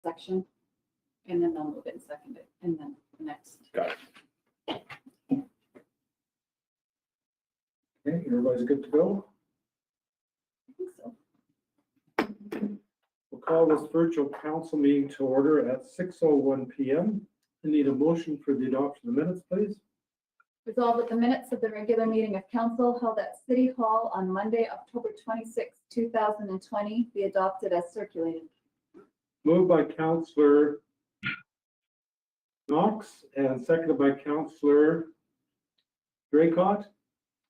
section, and then they'll move it and second it, and then the next. Got it. Okay, everybody's good to go? I think so. We'll call this virtual council meeting to order at 6:01 PM. I need a motion for the adoption of the minutes, please. Resolved that the minutes of the regular meeting of council held at City Hall on Monday, October 26, 2020 be adopted as circulated. Moved by Councillor Knox and seconded by Councillor Draycott.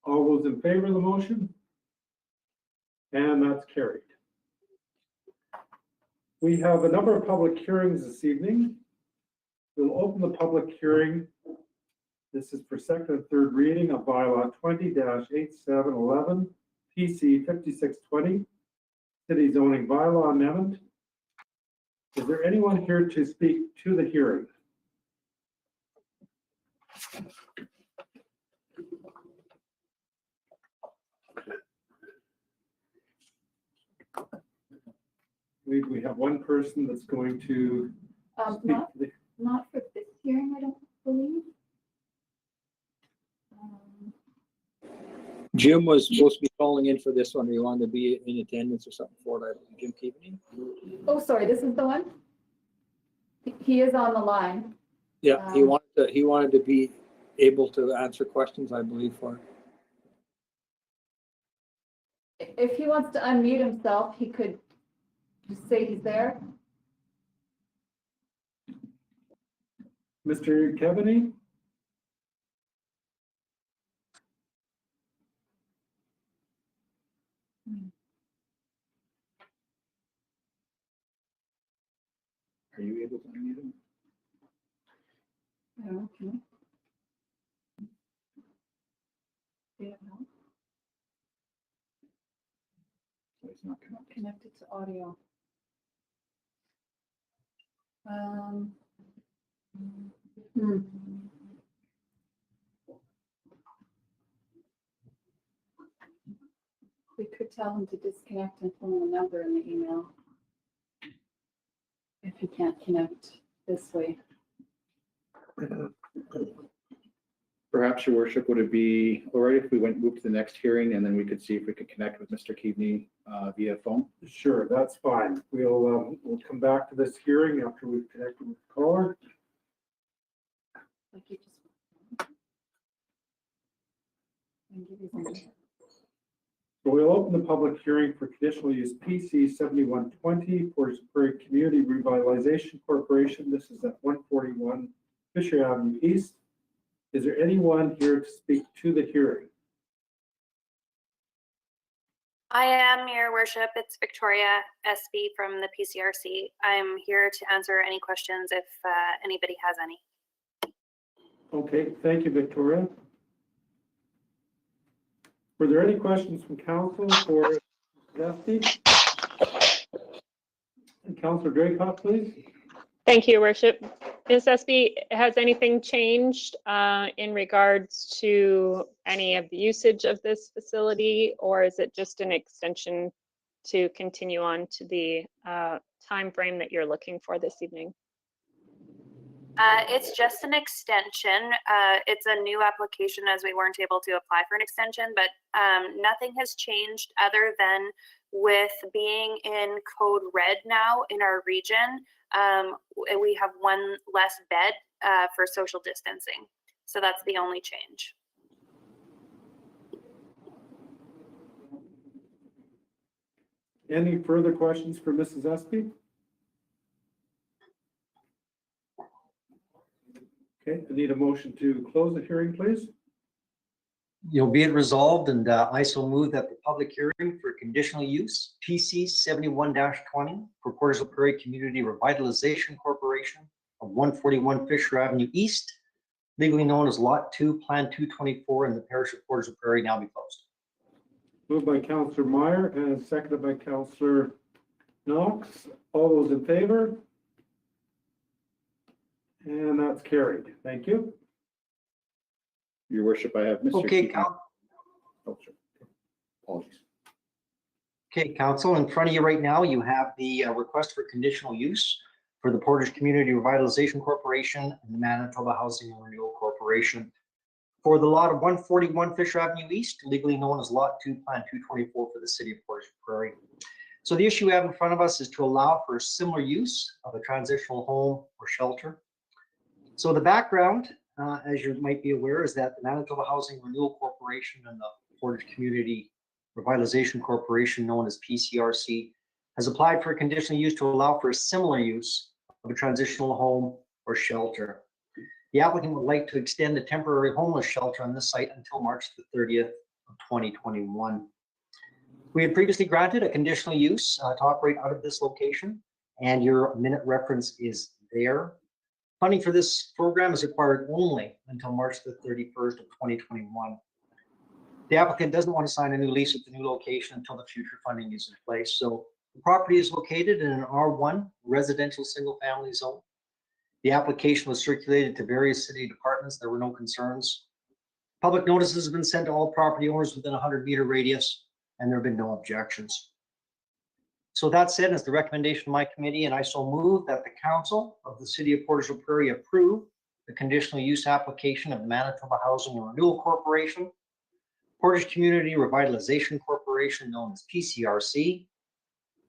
All those in favor of the motion? And that's carried. We have a number of public hearings this evening. We'll open the public hearing. This is for second and third reading of bylaw 20-8711, PC 5620, city zoning bylaw amendment. Is there anyone here to speak to the hearing? We have one person that's going to speak to the. Not for this hearing, I don't believe. Jim was supposed to be calling in for this one. He wanted to be in attendance or something for it. Jim Keaveney? Oh, sorry, this is the one? He is on the line. Yeah, he wanted to be able to answer questions, I believe, for it. If he wants to unmute himself, he could just say he's there. Mr. Keaveney? Are you able to unmute him? I don't know, can I? Yeah, no, He's not connected. connected to audio. We could tell him to disconnect and put in the number in the email. If he can't connect this way. Perhaps, Your Worship, would it be all right if we move to the next hearing and then we could see if we could connect with Mr. Keaveney via phone? Sure, that's fine. We'll come back to this hearing after we've connected with the caller. Like you just. And give you some- So we'll open the public hearing for conditional use PC 7120 Portage la Prairie Community Revitalization Corporation. This is at 141 Fisher Avenue East. Is there anyone here to speak to the hearing? I am, Your Worship. It's Victoria SB from the PCRC. I'm here to answer any questions if anybody has any. Okay, thank you, Victoria. Were there any questions from council for Dusty? And Councillor Draycott, please. Thank you, Your Worship. Ms. SB, has anything changed in regards to any of the usage of this facility, or is it just an extension to continue on to the time frame that you're looking for this evening? It's just an extension. It's a new application as we weren't able to apply for an extension, but nothing has changed other than with being in code red now in our region. We have one less bed for social distancing. So that's the only change. Any further questions for Mrs. Espy? Okay, I need a motion to close the hearing, please. You'll be it resolved, and I so move that the public hearing for conditional use PC 71-20 for Portage la Prairie Community Revitalization Corporation of 141 Fisher Avenue East, legally known as Lot 2, Plan 224 in the Parish of Portage la Prairie, now be closed. Moved by Councillor Meyer and seconded by Councillor Knox. All those in favor? And that's carried. Thank you. Your Worship, I have Mr. Okay, Keaveney. Oh, sure. Apologies. Okay, Council, in front of you right now, you have the request for conditional use for the Portage Community Revitalization Corporation and the Manitoba Housing and Renewal Corporation for the lot of 141 Fisher Avenue East, legally known as Lot 2, Plan 224 for the city of Portage la Prairie. So the issue we have in front of us is to allow for similar use of a transitional home or shelter. So the background, as you might be aware, is that the Manitoba Housing Renewal Corporation and the Portage Community Revitalization Corporation, known as PCRC, has applied for a conditional use to allow for a similar use of a transitional home or shelter. The applicant would like to extend the temporary homeless shelter on this site until March the 30th of 2021. We had previously granted a conditional use to operate out of this location, and your minute reference is there. Funding for this program is required only until March the 31st of 2021. The applicant doesn't want to sign a new lease at the new location until the future funding is in place. So the property is located in an R1 residential single family zone. The application was circulated to various city departments. There were no concerns. Public notices have been sent to all property owners within a 100-meter radius, and there have been no objections. So that said, as the recommendation of my committee, and I so move that the council of the city of Portage la Prairie approve the conditional use application of Manitoba Housing and Renewal Corporation, Portage Community Revitalization Corporation, known as PCRC,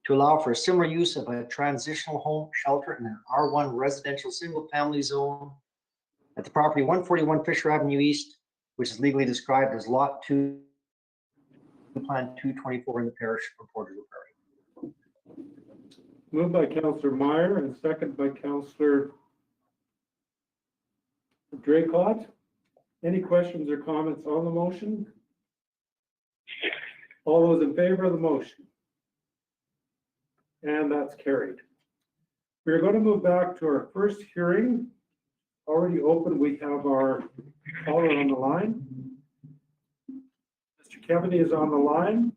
to allow for a similar use of a transitional home shelter in an R1 residential single family zone at the property 141 Fisher Avenue East, which is legally described as Lot 2, Plan 224 in the parish of Portage la Prairie. Moved by Councillor Meyer and second by Councillor Draycott. Any questions or comments on the motion? All those in favor of the motion? And that's carried. We're going to move back to our first hearing. Already open, we have our caller on the line. Mr. Kevany is on the line.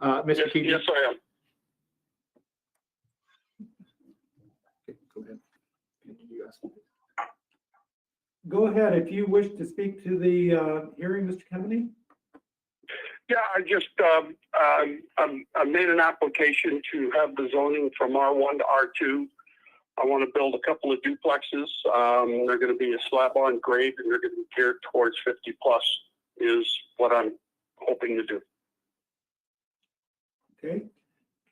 Mr. Keating? Yes, I am. Go ahead. You ask. Go ahead if you wish to speak to the hearing, Mr. Kevany. Yeah, I just I made an application to have the zoning from R1 to R2. I want to build a couple of duplexes. They're going to be a slab-on grade, and they're going to be geared towards 50 plus. Is what I'm hoping to do. Okay.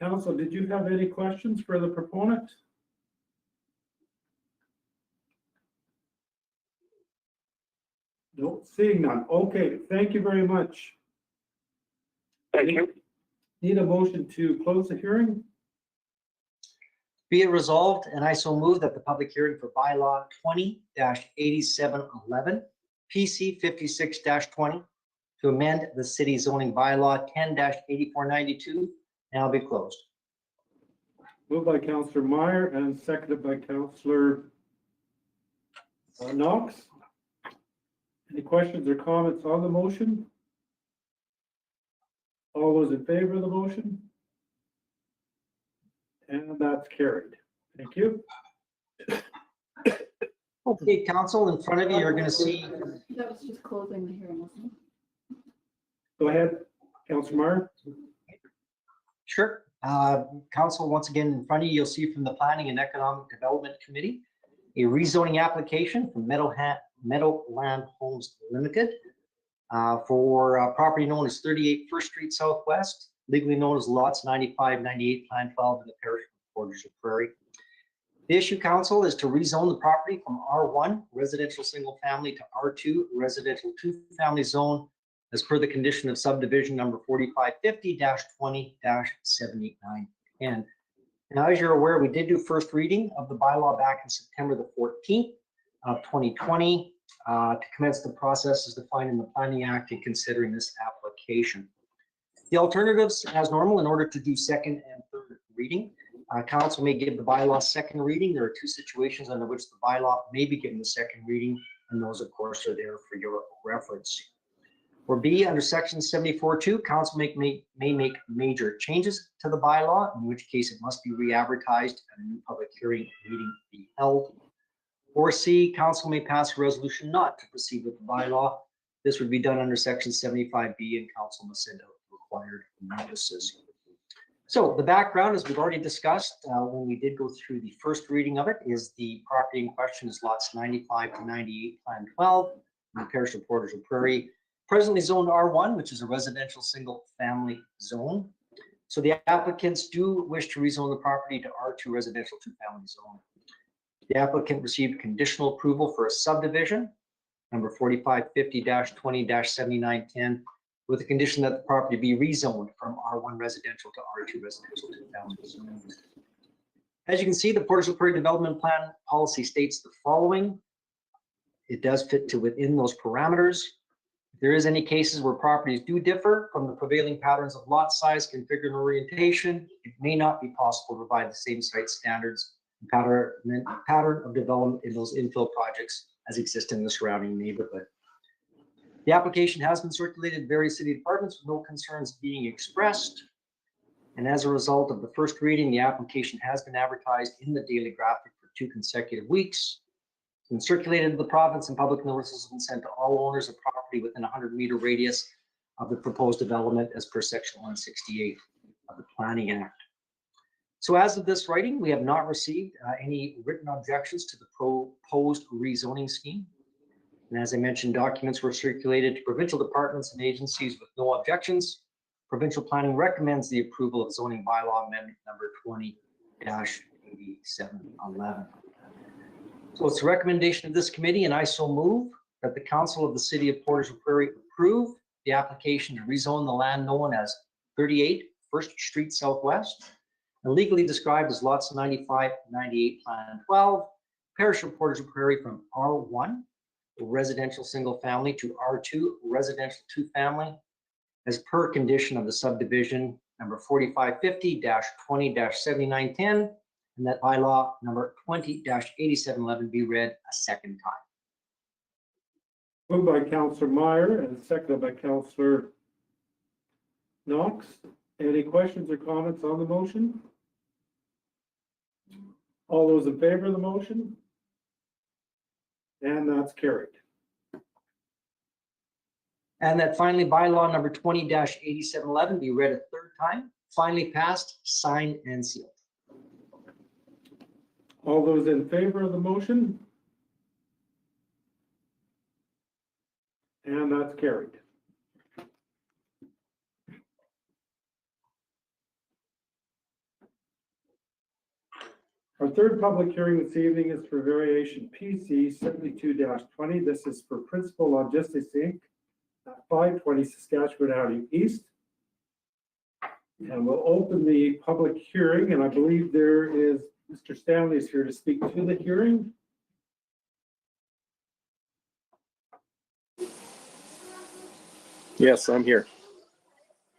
Council, did you have any questions for the proponent? No, seeing none. Okay, thank you very much. Thank you. Need a motion to close the hearing? Be it resolved, and I so move that the public hearing for bylaw 20-8711, PC 56-20, to amend the city zoning bylaw 10-8492, now be closed. Moved by Councillor Meyer and seconded by Councillor Knox. Any questions or comments on the motion? All those in favor of the motion? And that's carried. Thank you. Okay, council, in front of you, you're going to see. That was just closing the hearing, wasn't it? Go ahead, Councillor Meyer. Sure. Council, once again, in front of you, you'll see from the Planning and Economic Development Committee, a rezoning application from Meadowland Homes Limited for property known as 38 First Street Southwest, legally known as lots 95, 98, Plan 12 in the parish of Portage la Prairie. The issue, council, is to rezone the property from R1 residential single family to R2 residential two family zone as per the condition of subdivision number 4550-20-79. And now, as you're aware, we did do first reading of the bylaw back in September the 14th of 2020 to commence the process as defined in the Planning Act in considering this application. The alternatives, as normal, in order to do second and third reading, council may give the bylaw second reading. There are two situations under which the bylaw may be given the second reading, and those, of course, are there for your reference. Or B, under section 74.2, council may make major changes to the bylaw, in which case it must be re-advertised and a new public hearing meeting be held. Or C, council may pass a resolution not to proceed with the bylaw. This would be done under section 75B, and council must send out required notices. So the background, as we've already discussed when we did go through the first reading of it, is the property in question is lots 95 to 98, Plan 12, in the parish of Portage la Prairie, presently zoned R1, which is a residential single-family zone. So the applicants do wish to rezone the property to R2 residential two-family zone. The applicant received conditional approval for a subdivision, number 4550-20-7910, with the condition that the property be rezoned from R1 residential to R2 residential two-family zone. As you can see, the Portage la Prairie Development Plan policy states the following. It does fit to within those parameters. If there is any cases where properties do differ from the prevailing patterns of lot size, configuration, and orientation, it may not be possible to provide the same site standards and pattern of development in those infill projects as exist in the surrounding neighborhood. The application has been circulated to various city departments with no concerns being expressed. And as a result of the first reading, the application has been advertised in the Daily Graphic for 2 consecutive weeks. It's been circulated to the province, and public notices have been sent to all owners of property within a 100-meter radius of the proposed development as per section 168 of the Planning Act. So as of this writing, we have not received any written objections to the proposed rezoning scheme. And as I mentioned, documents were circulated to provincial departments and agencies with no objections. Provincial planning recommends the approval of zoning bylaw amendment number 20-8711. So it's a recommendation of this committee, and I so move that the council of the city of Portage la Prairie approve the application to rezone the land known as 38 First Street Southwest, and legally described as lots 95-98 Plan 12, parish of Portage la Prairie, from R1 residential single family to R2 residential two family, as per condition of the subdivision number 4550-20-7910, and that bylaw number 20-8711 be read a second time. Moved by Councillor Meyer and seconded by Councillor Knox. Any questions or comments on the motion? All those in favor of the motion? And that's carried. And that finally bylaw number 20-8711 be read a third time, finally passed, signed, and sealed. All those in favor of the motion? And that's carried. Our third public hearing this evening is for variation PC 72-20. This is for Principal Logistics Inc. at 520 Saskatchewan Avenue East. And we'll open the public hearing, and I believe there is Mr. Stanley is here to speak to the hearing. Yes, I'm here.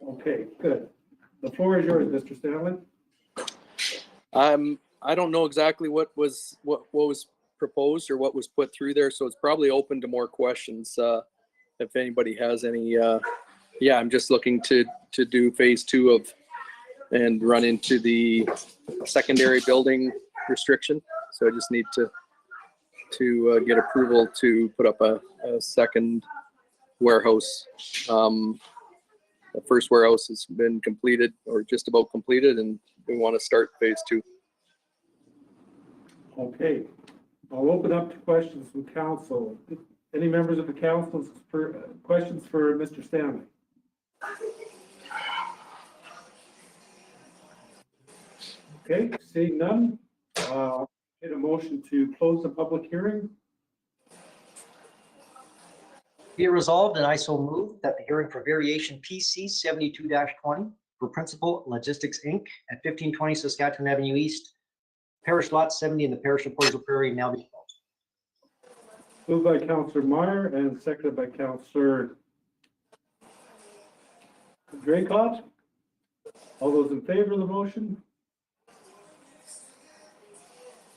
Okay, good. The floor is yours, Mr. Stanley. I don't know exactly what was proposed or what was put through there, so it's probably open to more questions. If anybody has any, yeah, I'm just looking to do phase 2 of and run into the secondary building restriction. So I just need to get approval to put up a second warehouse. The first warehouse has been completed or just about completed, and we want to start phase 2. Okay, I'll open up to questions from council. Any members of the council for questions for Mr. Stanley? Okay, seeing none, get a motion to close the public hearing. Be it resolved, and I so move that the hearing for variation PC 72-20 for Principal Logistics Inc. at 1520 Saskatchewan Avenue East, Parish Lot 70 in the Parish of Portage la Prairie now be closed. Moved by Councillor Meyer and seconded by Councillor Draycott. All those in favor of the motion?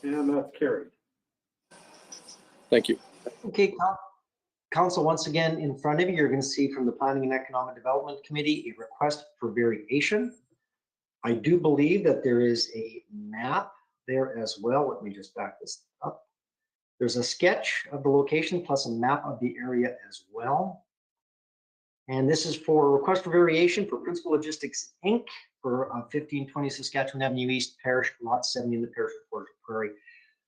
And that's carried. Thank you. Okay, council, once again, in front of you, you're going to see from the Planning and Economic Development Committee a request for variation. I do believe that there is a map there as well. Let me just back this up. There's a sketch of the location plus a map of the area as well. And this is for request for variation for Principal Logistics, Inc. for 1520 Saskatchewan Avenue East, Parish, Lot 70 in the Parish of Portage la Prairie.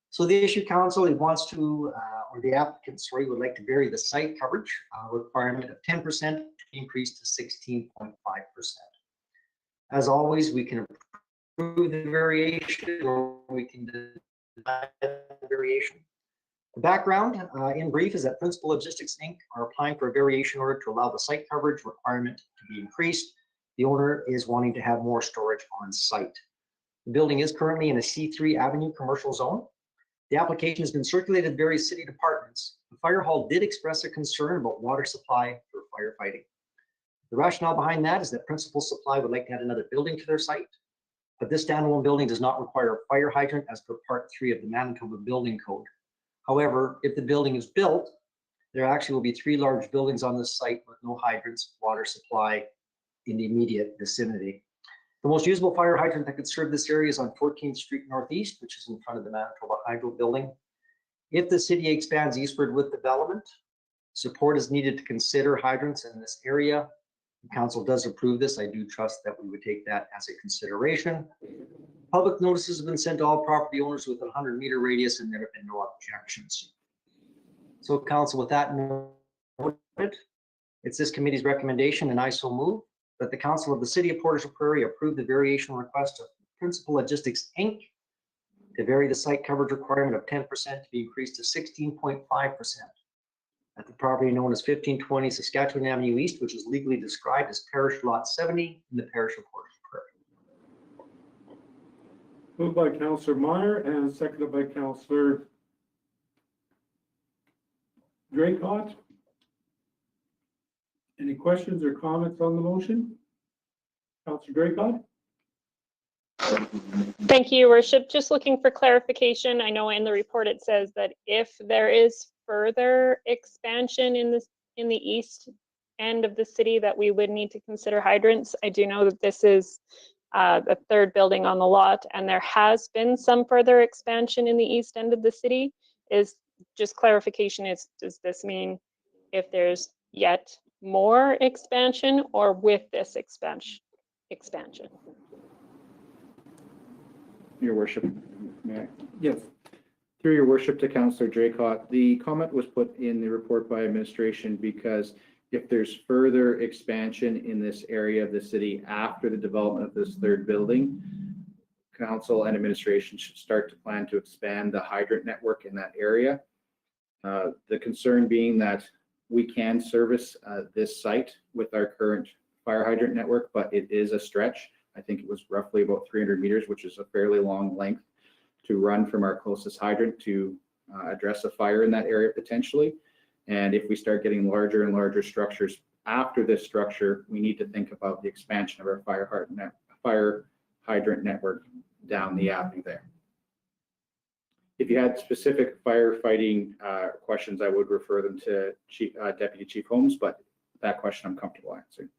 So the issue council, it wants to, or the applicant, sorry, would like to vary the site coverage requirement of 10% increase to 16.5%. As always, we can approve the variation or we can deny the variation. The background, in brief, is that Principal Logistics, Inc. are applying for a variation order to allow the site coverage requirement to be increased. The owner is wanting to have more storage on site. The building is currently in a C3 Avenue commercial zone. The application has been circulated to various city departments. The fire hall did express a concern about water supply for firefighting. The rationale behind that is that Principal Supply would like to add another building to their site, but this standalone building does not require a fire hydrant as per Part 3 of the Manitoba Building Code. However, if the building is built, there actually will be 3 large buildings on this site with no hydrants, water supply in the immediate vicinity. The most usable fire hydrant that could serve this area is on 14th Street Northeast, which is in front of the Manitoba Hydro Building. If the city expands eastward with development, support is needed to consider hydrants in this area. The council does approve this. I do trust that we would take that as a consideration. Public notices have been sent to all property owners with a 100-meter radius, and there have been no objections. So council, with that noted, it's this committee's recommendation, and I so move that the council of the city of Portage la Prairie approve the variation request of Principal Logistics, Inc. to vary the site coverage requirement of 10% to be increased to 16.5% at the property known as 1520 Saskatchewan Avenue East, which is legally described as Parish Lot 70 in the Parish of Portage la Prairie. Moved by Councillor Meyer and seconded by Councillor Draycott. Any questions or comments on the motion? Councillor Draycott? Thank you, Your Worship. Just looking for clarification. I know in the report it says that if there is further expansion in the east end of the city, that we would need to consider hydrants. I do know that this is the 3rd building on the lot, and there has been some further expansion in the east end of the city. Is just clarification, does this mean if there's yet more expansion or with this expansion? Your worship, may I? Yes. Through your worship to Councillor Draycott, the comment was put in the report by administration because if there's further expansion in this area of the city after the development of this 3rd building, council and administration should start to plan to expand the hydrant network in that area. The concern being that we can service this site with our current fire hydrant network, but it is a stretch. I think it was roughly about 300 meters, which is a fairly long length to run from our closest hydrant to address a fire in that area potentially. And if we start getting larger and larger structures after this structure, we need to think about the expansion of our fire hydrant network down the avenue there. If you had specific firefighting questions, I would refer them to Deputy Chief Holmes, but that question I'm comfortable answering.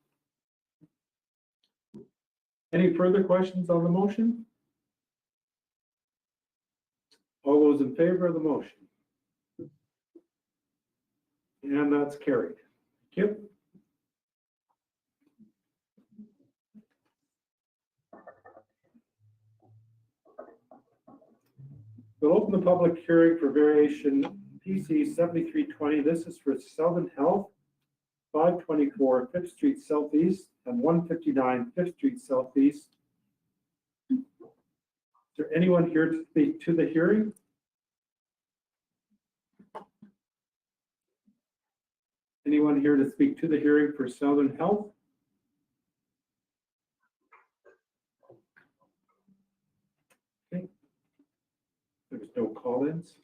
Any further questions on the motion? All those in favor of the motion? And that's carried. Kip? We'll open the public hearing for variation PC 7320. This is for Southern Health, 524 5th Street Southeast and 159 5th Street Southeast. Is there anyone here to speak to the hearing? Anyone here to speak to the hearing for Southern Health? Okay. There's no call-ins.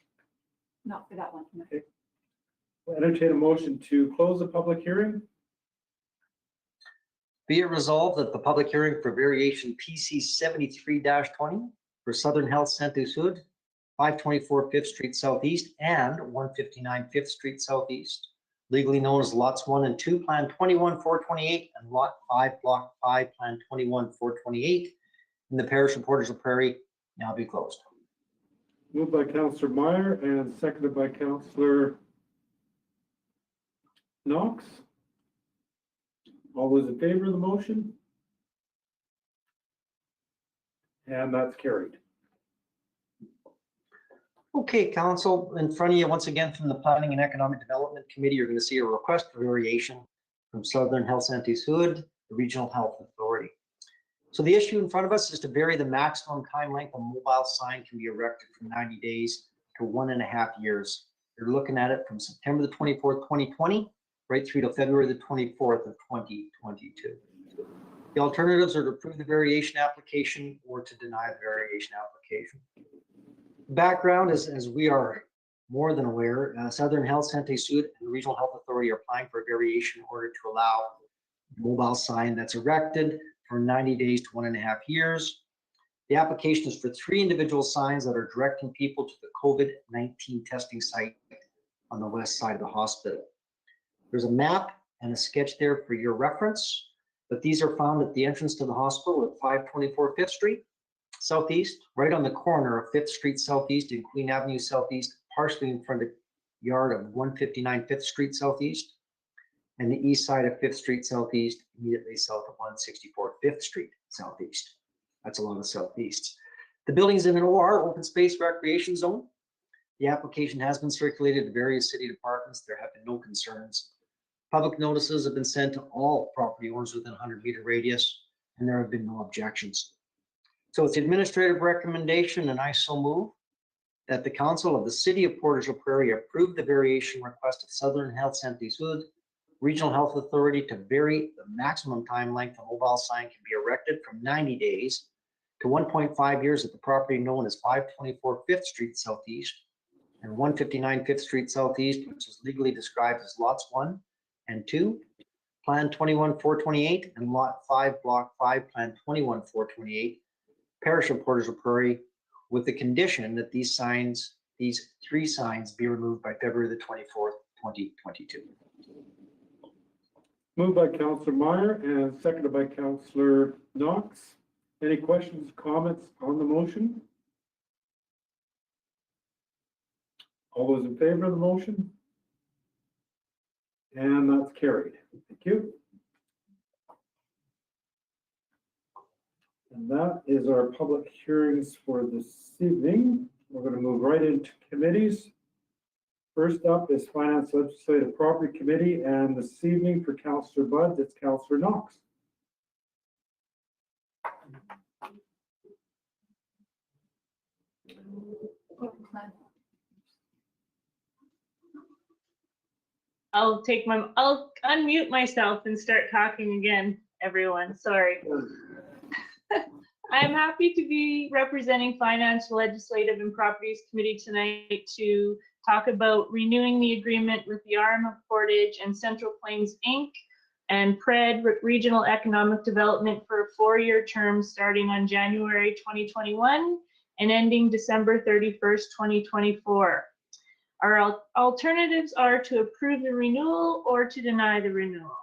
Not for that one. No. Okay. We'll entertain a motion to close the public hearing. Be it resolved that the public hearing for variation PC 73-20 for Southern Health Santé Sud, 524 5th Street Southeast and 159 5th Street Southeast, legally known as lots 1 and 2, plan 21-428, and lot 5, block 5, plan 21-428 in the Parish of Portage la Prairie, now be closed. Moved by Councillor Meyer and seconded by Councillor Knox. All those in favor of the motion? And that's carried. Okay, council, in front of you, once again, from the Planning and Economic Development Committee, you're going to see a request for variation from Southern Health Saint-Hood, the Regional Health Authority. So the issue in front of us is to vary the maximum time length a mobile sign can be erected from 90 days to 1.5 years. You're looking at it from September the 24th, 2020, right through to February the 24th of 2022. The alternatives are to approve the variation application or to deny the variation application. Background is, as we are more than aware, Southern Health Saint-Hood and the Regional Health Authority are applying for a variation in order to allow a mobile sign that's erected for 90 days to 1.5 years. The application is for 3 individual signs that are directing people to the COVID-19 testing site on the west side of the hospital. There's a map and a sketch there for your reference, but these are found at the entrance to the hospital at 524 5th Street Southeast, right on the corner of 5th Street Southeast and Queen Avenue Southeast, partially in front of the yard of 159 5th Street Southeast, and the east side of 5th Street Southeast, immediately south of 164 5th Street Southeast. That's along the southeast. The building's in an OR, open space recreation zone. The application has been circulated to various city departments. There have been no concerns. Public notices have been sent to all property owners within a 100-meter radius, and there have been no objections. So it's the administrative recommendation, and I so move, that the council of the city of Portage la Prairie approve the variation request of Southern Health Saint-Hood Regional Health Authority to vary the maximum time length a mobile sign can be erected from 90 days to 1.5 years at the property known as 524 5th Street Southeast and 159 5th Street Southeast, which is legally described as lots 1 and 2, Plan 21-428, and Lot 5, Block 5, Plan 21-428, Parish of Portage la Prairie, with the condition that these 3 signs be removed by February the 24th, 2022. Moved by Councillor Meyer and seconded by Councillor Knox. Any questions, comments on the motion? All those in favor of the motion? And that's carried. Thank you. And that is our public hearings for this evening. We're going to move right into committees. First up is Finance Legislative Property Committee, and this evening for Councillor Budd, it's Councillor Knox. I'll unmute myself and start talking again, everyone. Sorry. I'm happy to be representing Finance, Legislative, and Properties Committee tonight to talk about renewing the agreement with the RM of Portage and Central Plains Inc. and PRED Regional Economic Development for a 4-year term starting on January 2021 and ending December 31st, 2024. Our alternatives are to approve the renewal or to deny the renewal.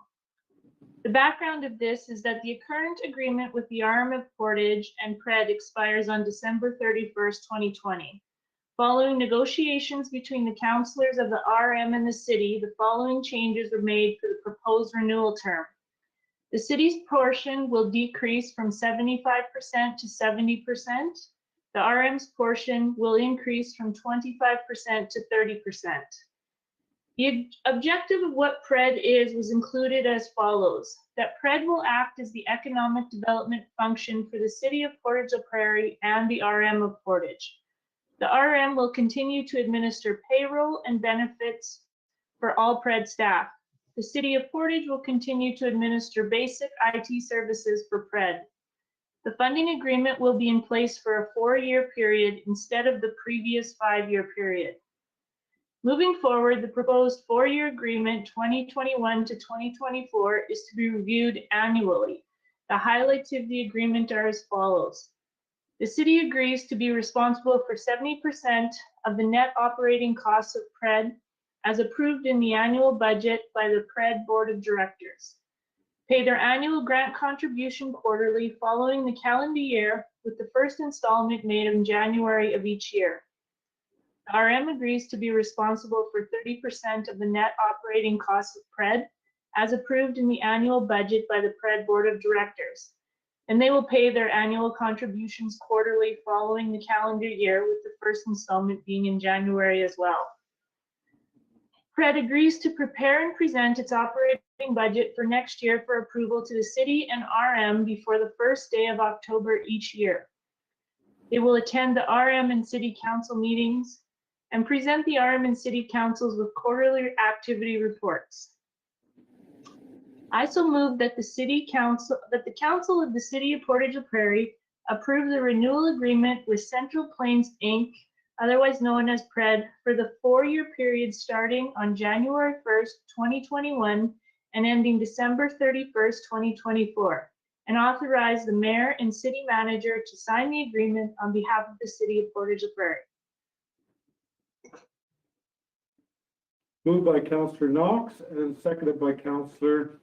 The background of this is that the current agreement with the RM of Portage and PRED expires on December 31st, 2020. Following negotiations between the councillors of the RM and the city, the following changes were made for the proposed renewal term. The city's portion will decrease from 75% to 70%. The RM's portion will increase from 25% to 30%. The objective of what PRED is was included as follows: that PRED will act as the economic development function for the city of Portage la Prairie and the RM of Portage. The RM will continue to administer payroll and benefits for all PRED staff. The city of Portage will continue to administer basic IT services for PRED. The funding agreement will be in place for a 4-year period instead of the previous 5-year period. Moving forward, the proposed 4-year agreement 2021 to 2024 is to be reviewed annually. The highlights of the agreement are as follows. The city agrees to be responsible for 70% of the net operating costs of PRED as approved in the annual budget by the PRED Board of Directors. Pay their annual grant contribution quarterly following the calendar year, with the first installment made in January of each year. The RM agrees to be responsible for 30% of the net operating costs of PRED as approved in the annual budget by the PRED Board of Directors. And they will pay their annual contributions quarterly following the calendar year, with the first installment being in January as well. PRED agrees to prepare and present its operating budget for next year for approval to the city and RM before the first day of October each year. They will attend the RM and city council meetings and present the RM and city councils with quarterly activity reports. I so move that the council of the city of Portage la Prairie approve the renewal agreement with Central Plains Inc., otherwise known as PRED, for the 4-year period starting on January 1st, 2021 and ending December 31st, 2024, and authorize the mayor and city manager to sign the agreement on behalf of the city of Portage la Prairie. Moved by Councillor Knox and seconded by Councillor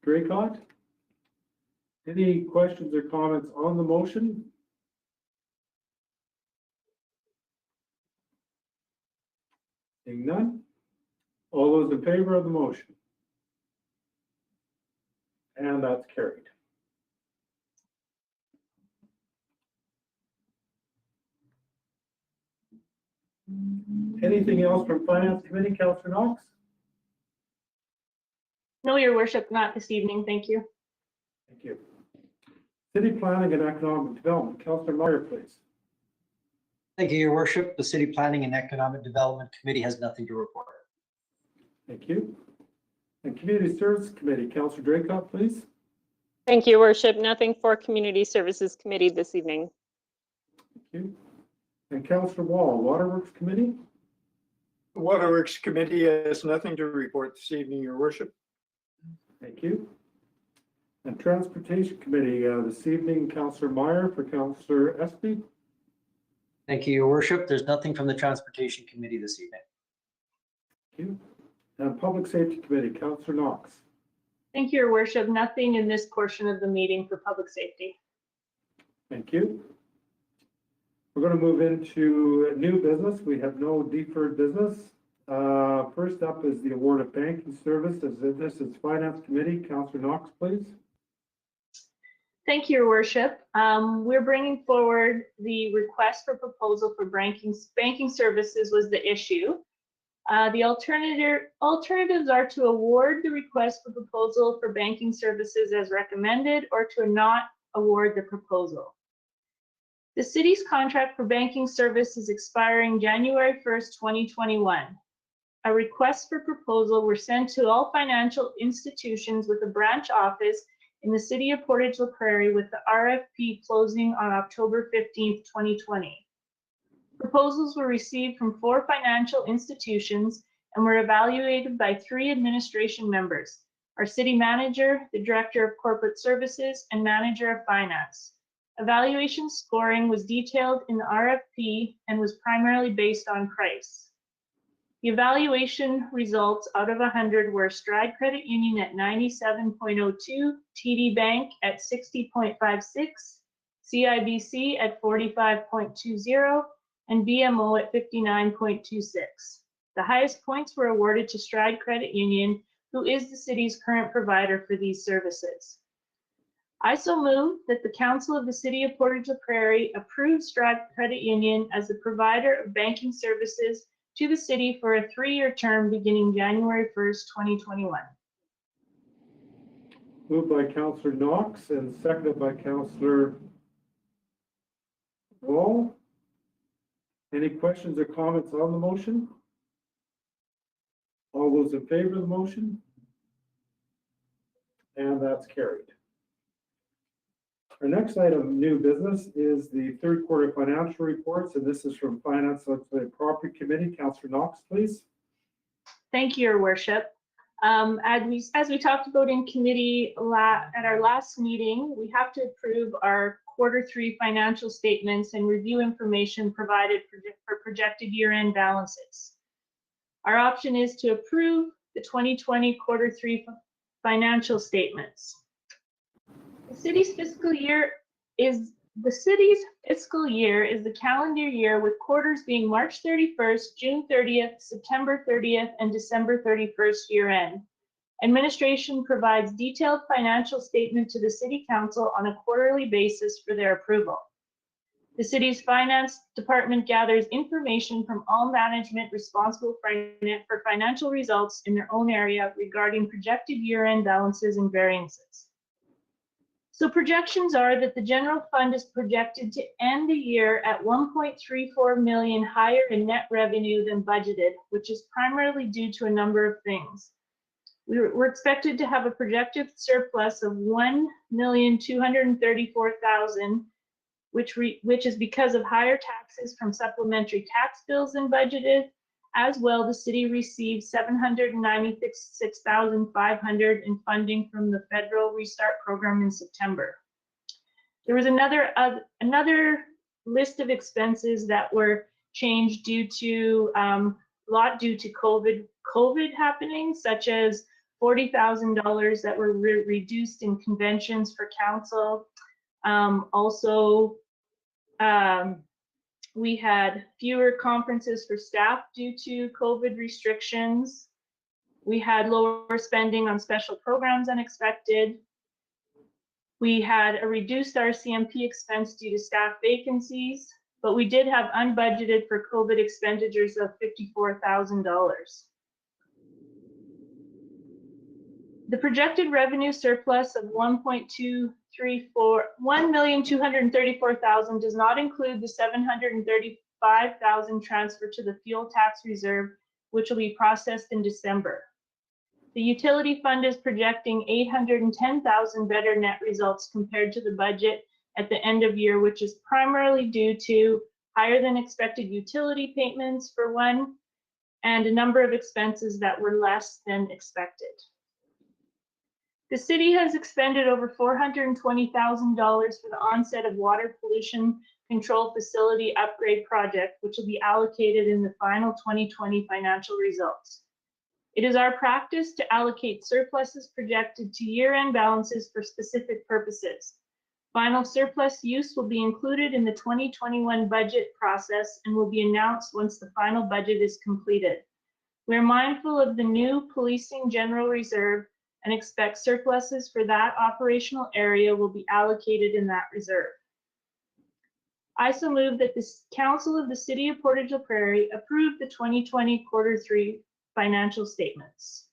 Draycott. Any questions or comments on the motion? Seeing none. All those in favor of the motion? And that's carried. Anything else from Finance Committee, Councillor Knox? No, your worship, not this evening. Thank you. Thank you. City Planning and Economic Development, Councillor Meyer, please. Thank you, Your Worship. The City Planning and Economic Development Committee has nothing to report. Thank you. And Community Services Committee, Councillor Draycott, please. Thank you, Your Worship. Nothing for Community Services Committee this evening. Thank you. And Councillor Wall, Waterworks Committee. The Waterworks Committee has nothing to report this evening, Your Worship. Thank you. And Transportation Committee, this evening, Councillor Meyer for Councillor Espy. Thank you, Your Worship. There's nothing from the Transportation Committee this evening. Thank you. And Public Safety Committee, Councillor Knox. Thank you, your worship. Nothing in this portion of the meeting for public safety. Thank you. We're going to move into new business. We have no deferred business. First up is the award of banking services. This is Finance Committee. Councillor Knox, please. Thank you, your worship. We're bringing forward the request for proposal for banking services was the issue. The alternatives are to award the request for proposal for banking services as recommended, or to not award the proposal. The city's contract for banking service is expiring January 1st, 2021. A request for proposal were sent to all financial institutions with a branch office in the city of Portage la Prairie, with the RFP closing on October 15th, 2020. Proposals were received from 4 financial institutions and were evaluated by 3 administration members: our city manager, the director of corporate services, and manager of finance. Evaluation scoring was detailed in the RFP and was primarily based on price. The evaluation results out of 100 were Stride Credit Union at 97.02, TD Bank at 60.56, CIBC at 45.20, and BMO at 59.26. The highest points were awarded to Stride Credit Union, who is the city's current provider for these services. I so move that the Council of the City of Portage la Prairie approve Stride Credit Union as the provider of banking services to the city for a 3-year term beginning January 1st, 2021. Moved by Councillor Knox and seconded by Councillor Wall. Any questions or comments on the motion? All those in favor of the motion? And that's carried. Our next item, new business, is the third quarter financial reports, and this is from Finance and Property Committee. Councillor Knox, please. Thank you, your worship. As we talked about in committee at our last meeting, we have to approve our Q3 financial statements and review information provided for projected year-end balances. Our option is to approve the 2020 Q3 financial statements. The city's fiscal year is The city's fiscal year is the calendar year with quarters being March 31st, June 30th, September 30th, and December 31st year end. Administration provides detailed financial statement to the City Council on a quarterly basis for their approval. The city's finance department gathers information from all management responsible for financial results in their own area regarding projected year-end balances and variances. So projections are that the general fund is projected to end the year at 1.34 million higher in net revenue than budgeted, which is primarily due to a number of things. We're expected to have a projected surplus of 1,234,000, which is because of higher taxes from supplementary tax bills than budgeted. As well, the city received 796,500 in funding from the federal restart program in September. There was another list of expenses that were changed due to COVID happening, such as $40,000 that were reduced in conventions for council. We had fewer conferences for staff due to COVID restrictions. We had lower spending on special programs unexpected. We had a reduced RCMP expense due to staff vacancies, but we did have unbudgeted for COVID expenditures of $54,000. The projected revenue surplus of $1,234,000 does not include the $735,000 transfer to the fuel tax reserve, which will be processed in December. The utility fund is projecting $810,000 better net results compared to the budget at the end of year, which is primarily due to higher than expected utility payments for one, and a number of expenses that were less than expected. The city has expended over $420,000 for the onset of water pollution control facility upgrade project, which will be allocated in the final 2020 financial results. It is our practice to allocate surpluses projected to year-end balances for specific purposes. Final surplus use will be included in the 2021 budget process and will be announced once the final budget is completed. We are mindful of the new policing general reserve and expect surpluses for that operational area will be allocated in that reserve. I so move that the Council of the City of Portage la Prairie approve the 2020 Q3 financial statements.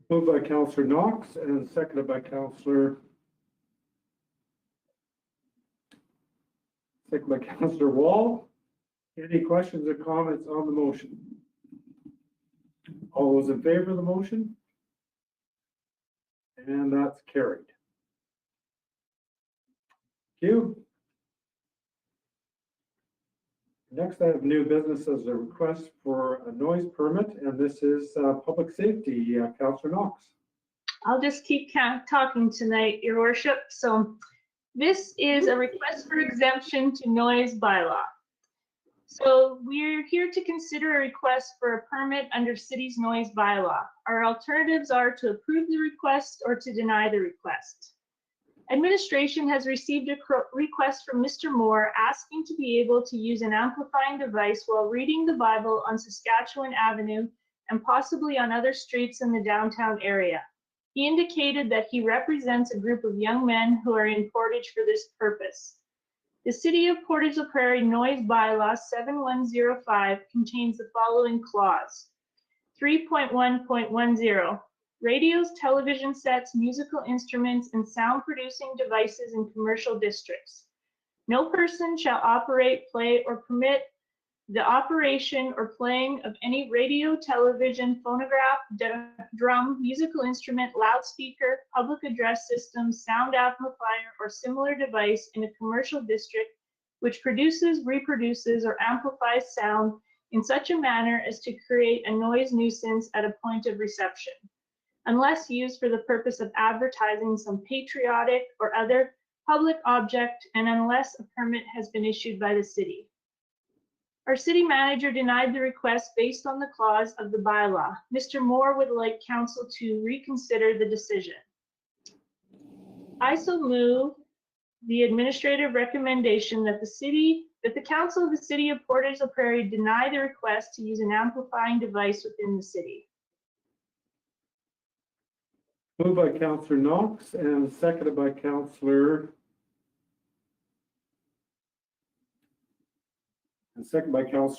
Moved by Councillor Knox and seconded by Councillor Wall. Any questions or comments on the motion? All those in favor of the motion? And that's carried. Thank you. Next, I have new business as a request for a noise permit, and this is public safety. Councillor Knox. I'll just keep talking tonight, Your Worship. So this is a request for exemption to noise bylaw. So we're here to consider a request for a permit under city's noise bylaw. Our alternatives are to approve the request or to deny the request. Administration has received a request from Mr. Moore asking to be able to use an amplifying device while reading the Bible on Saskatchewan Avenue and possibly on other streets in the downtown area. He indicated that he represents a group of young men who are in Portage for this purpose. The City of Portage la Prairie Noise Bylaw 7105 contains the following clause. 3.1.10 Radios, television sets, musical instruments, and sound producing devices in commercial districts. No person shall operate, play, or permit the operation or playing of any radio, television, phonograph, drum, musical instrument, loudspeaker, public address system, sound amplifier, or similar device in a commercial district which produces, reproduces, or amplifies sound in such a manner as to create a noise nuisance at a point of reception, unless used for the purpose of advertising some patriotic or other public object, and unless a permit has been issued by the city. Our city manager denied the request based on the clause of the bylaw. Mr. Moore would like council to reconsider the decision. I so move the administrative recommendation that the council of the city of Portage la Prairie deny the request to use an amplifying device within the city. Moved by Councillor Knox and seconded by Councillor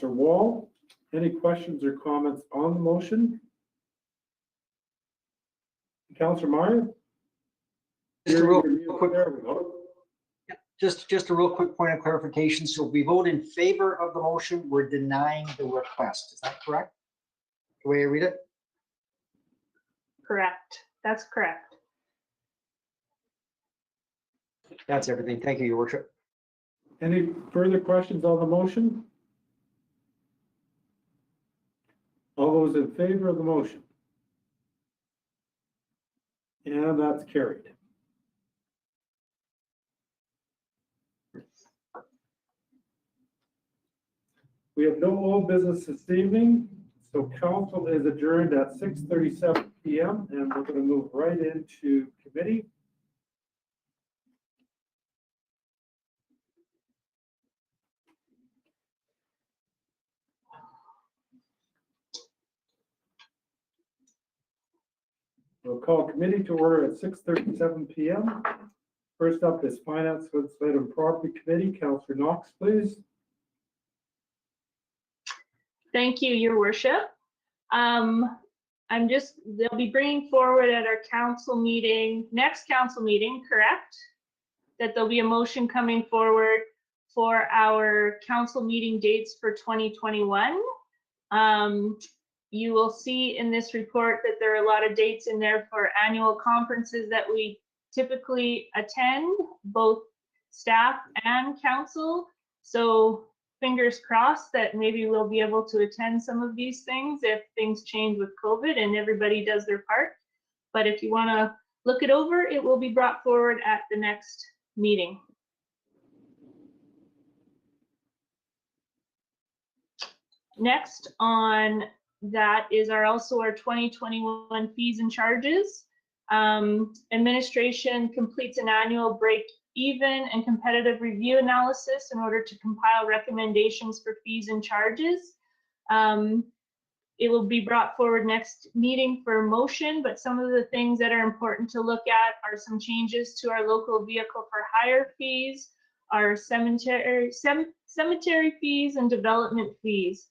Wall. Any questions or comments on the motion? Councillor Meyer? Just a real You're muted. quick, There we go. just a real quick point of clarification. So if we vote in favor of the motion, we're denying the request. Is that correct? The way I read it? Correct. That's correct. That's everything. Thank you, Your Worship. Any further questions on the motion? All those in favor of the motion? And that's carried. We have no old business this evening, so council is adjourned at 6:37 PM, and we're going to move right into committee. We'll call committee to order at 6:37 PM. First up is Finance, Legislative and Property Committee. Councillor Knox, please. Thank you, Your Worship. They'll be bringing forward at our council meeting, next council meeting, correct? That there'll be a motion coming forward for our council meeting dates for 2021. You will see in this report that there are a lot of dates in there for annual conferences that we typically attend, both staff and council. So fingers crossed that maybe we'll be able to attend some of these things if things change with COVID and everybody does their part. But if you want to look it over, it will be brought forward at the next meeting. Next on that is also our 2021 fees and charges. Administration completes an annual break-even and competitive review analysis in order to compile recommendations for fees and charges. It will be brought forward next meeting for motion, but some of the things that are important to look at are some changes to our local vehicle for hire fees, our cemetery fees, and development fees.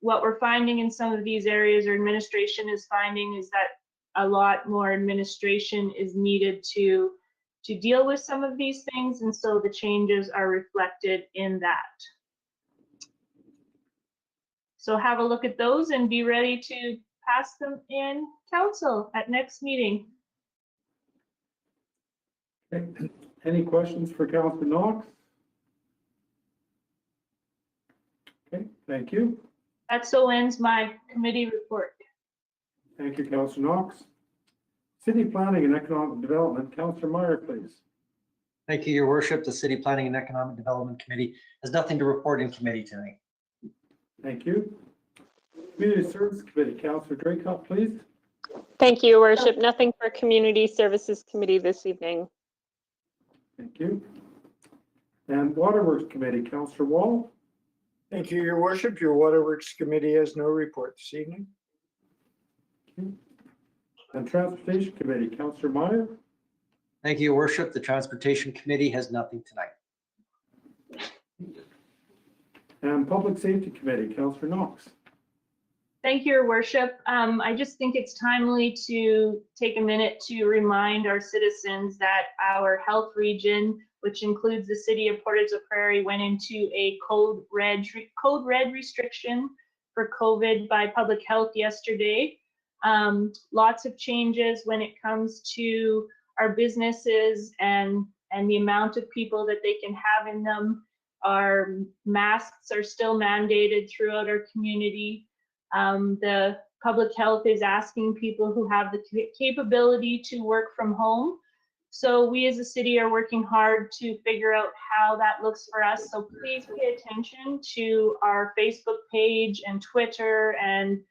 What we're finding in some of these areas, or administration is finding, is that a lot more administration is needed to deal with some of these things, and so the changes are reflected in that. So have a look at those and be ready to pass them in council at next meeting. Okay. Any questions for Councillor Knox? Okay, thank you. That so ends my committee report. Thank you, Councillor Knox. City Planning and Economic Development, Councillor Meyer, please. Thank you, Your Worship. The City Planning and Economic Development Committee has nothing to report in committee tonight. Thank you. Community Service Committee, Councillor Draycott, please. Thank you, Your Worship. Nothing for Community Services Committee this evening. Thank you. And Waterworks Committee, Councillor Wall. Thank you, Your Worship. Your Waterworks Committee has no report this evening. And Transportation Committee, Councillor Meyer. Thank you, Your Worship. The Transportation Committee has nothing tonight. And Public Safety Committee, Councillor Knox. Thank you, Your Worship. I just think it's timely to take a minute to remind our citizens that our health region, which includes the city of Portage la Prairie, went into a code red restriction for COVID by public health yesterday. Lots of changes when it comes to our businesses and the amount of people that they can have in them. Our masks are still mandated throughout our community. The public health is asking people who have the capability to work from home. So we as a city are working hard to figure out how that looks for us. So please pay attention to our Facebook page and Twitter and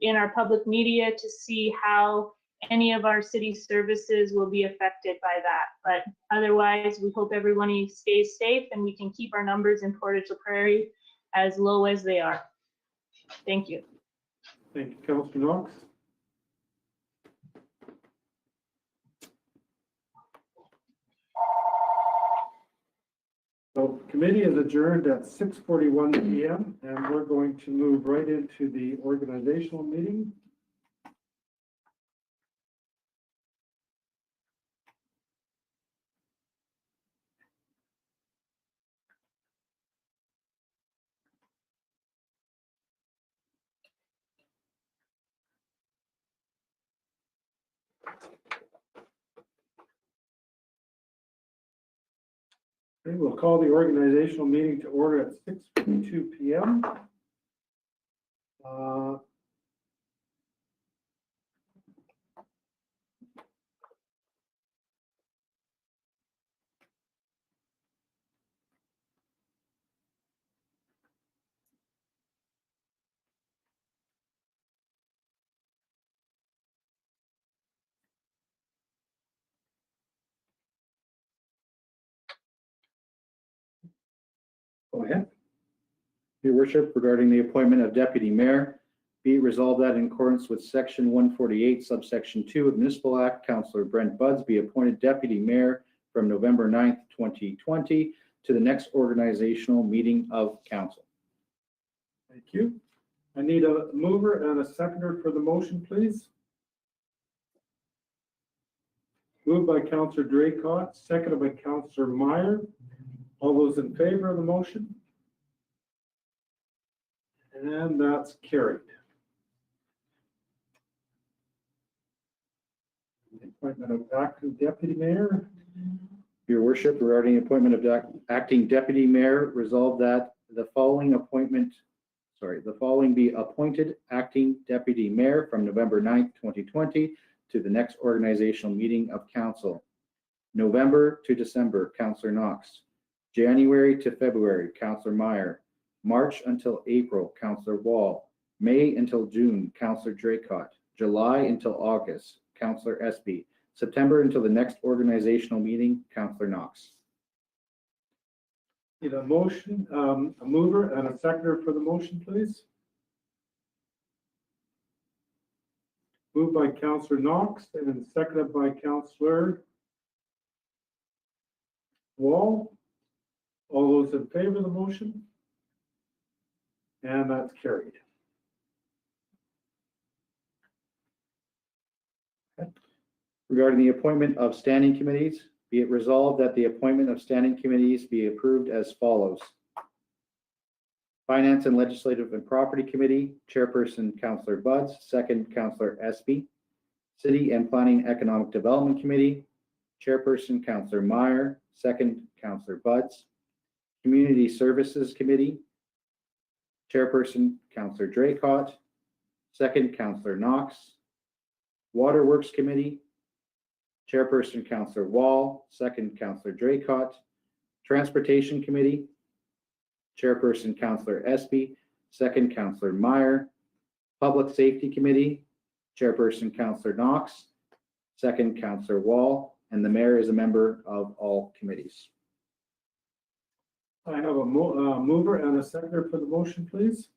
in our public media to see how any of our city services will be affected by that. But otherwise, we hope everyone stays safe and we can keep our numbers in Portage la Prairie as low as they are. Thank you. Thank you, Councillor Knox. So committee is adjourned at 6:41 PM, and we're going to move right into the organizational meeting. Okay, we'll call the organizational meeting to order at 6:52 PM. Go ahead. Your worship, regarding the appointment of deputy mayor, be it resolved that in accordance with section 148 subsection 2 of Municipal Act, Councillor Brent Buds be appointed deputy mayor from November 9th, 2020 to the next organizational meeting of council. Thank you. I need a mover and a seconder for the motion, please. Moved by Councillor Draycott, seconded by Councillor Meyer. All those in favor of the motion? And that's carried. Appointment of acting deputy mayor. Your worship, regarding the appointment of acting deputy mayor, resolved that the following be appointed acting deputy mayor from November 9th, 2020 to the next organizational meeting of council. November to December, Councillor Knox. January to February, Councillor Meyer. March until April, Councillor Wall. May until June, Councillor Draycott. July until August, Councillor Espy. September until the next organizational meeting, Councillor Knox. Need a motion, a mover and a seconder for the motion, please. Moved by Councillor Knox and then seconded by Councillor Wall. All those in favor of the motion? And that's carried. Regarding the appointment of standing committees, be it resolved that the appointment of standing committees be approved as follows. Finance and Legislative and Property Committee, Chairperson Councillor Buds, second Councillor Espy. City and Planning Economic Development Committee, Chairperson Councillor Meyer, second Councillor Buds. Community Services Committee, Chairperson Councillor Draycott, second Councillor Knox. Waterworks Committee, Chairperson Councillor Wall, second Councillor Draycott. Transportation Committee, Chairperson Councillor Espy, second Councillor Meyer. Public Safety Committee, Chairperson Councillor Knox, second Councillor Wall, and the mayor is a member of all committees. I have a mover and a seconder for the motion, please.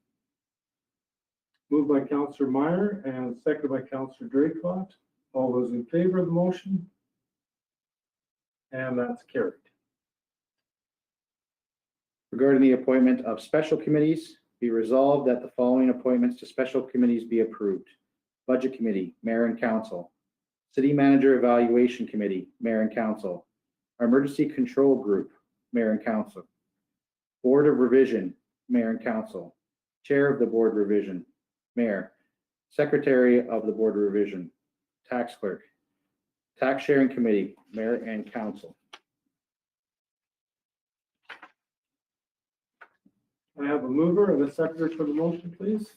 Moved by Councillor Meyer and seconded by Councillor Draycott. All those in favor of the motion? And that's carried. Regarding the appointment of special committees, be resolved that the following appointments to special committees be approved. Budget Committee, Mayor and Council. City Manager Evaluation Committee, Mayor and Council. Emergency Control Group, Mayor and Council. Board of Revision, Mayor and Council. Chair of the Board Revision, Mayor. Secretary of the Board Revision, Tax Clerk. Tax Sharing Committee, Mayor and Council. I have a mover and a seconder for the motion, please.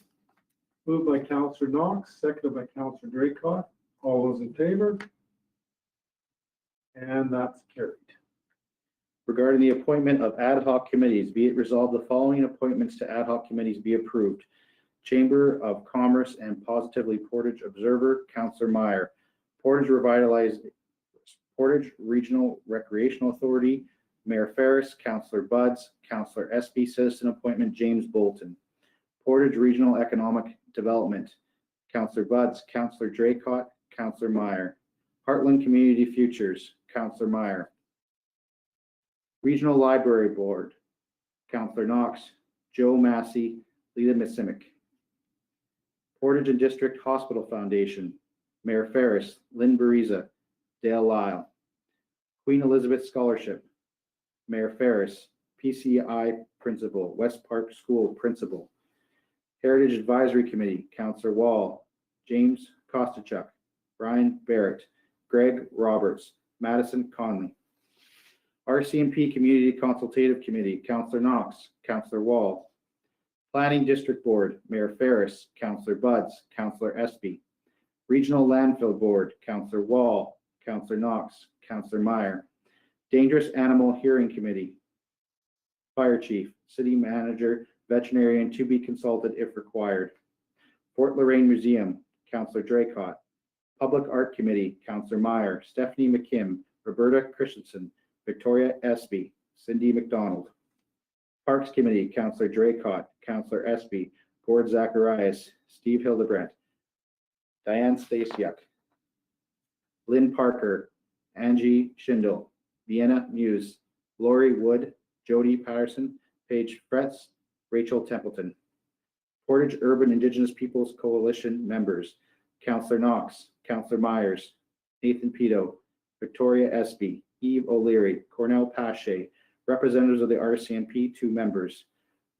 Moved by Councillor Knox, seconded by Councillor Draycott. All those in favor? And that's carried. Regarding the appointment of ad hoc committees, be it resolved the following appointments to ad hoc committees be approved. Chamber of Commerce and Positively Portage Observer, Councillor Meyer. Portage Regional Recreational Authority, Mayor Ferris, Councillor Buds, Councillor Espy, citizen appointment James Bolton. Portage Regional Economic Development, Councillor Buds, Councillor Draycott, Councillor Meyer. Heartland Community Futures, Councillor Meyer. Regional Library Board, Councillor Knox, Joe Massey, Lita Missimic. Portage and District Hospital Foundation, Mayor Ferris, Lynn Bariza, Dale Lyle. Queen Elizabeth Scholarship, Mayor Ferris, PCI Principal, West Park School Principal. Heritage Advisory Committee, Councillor Wall, James Kostachuk, Brian Barrett, Greg Roberts, Madison Conley. RCMP Community Consultative Committee, Councillor Knox, Councillor Wall. Planning District Board, Mayor Ferris, Councillor Buds, Councillor Espy. Regional Landfill Board, Councillor Wall, Councillor Knox, Councillor Meyer. Dangerous Animal Hearing Committee, Fire Chief, City Manager, Veterinarian to be consulted if required. Fort Lorraine Museum, Councillor Draycott. Public Art Committee, Councillor Meyer, Stephanie McKim, Roberta Christensen, Victoria Espy, Cindy McDonald. Parks Committee, Councillor Draycott, Councillor Espy, Gord Zacharias, Steve Hildebrandt, Diane Stasiuk, Lynn Parker, Angie Schindel, Vienna Muse, Lori Wood, Jody Patterson, Paige Fretz, Rachel Templeton. Portage Urban Indigenous Peoples Coalition members, Councillor Knox, Councillor Myers, Nathan Pito, Victoria Espy, Eve O'Leary, Cornell Pache, representatives of the RCMP, 2 members,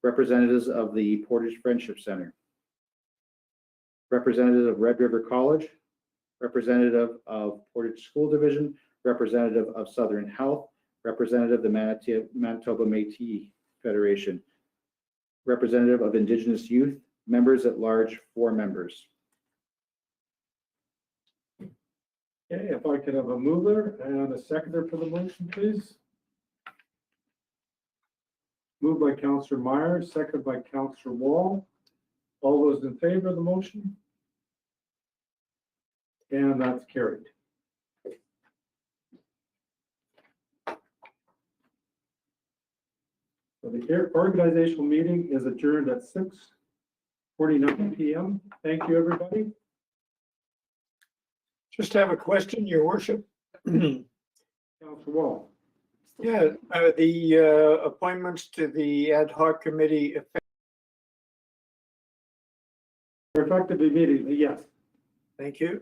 representatives of the Portage Friendship Center, representative of Red River College, representative of Portage School Division, representative of Southern Health, representative of the Manitoba Métis Federation, representative of Indigenous Youth, members at large, 4 members. Okay, if I could have a mover and a seconder for the motion, please. Moved by Councillor Meyer, seconded by Councillor Wall. All those in favor of the motion? And that's carried. So the organizational meeting is adjourned at 6:49 p.m. Thank you, everybody. Just have a question, Your Worship. Councillor Wall. Yeah, the appointments to the ad hoc committee, Effective immediately, yes. thank you.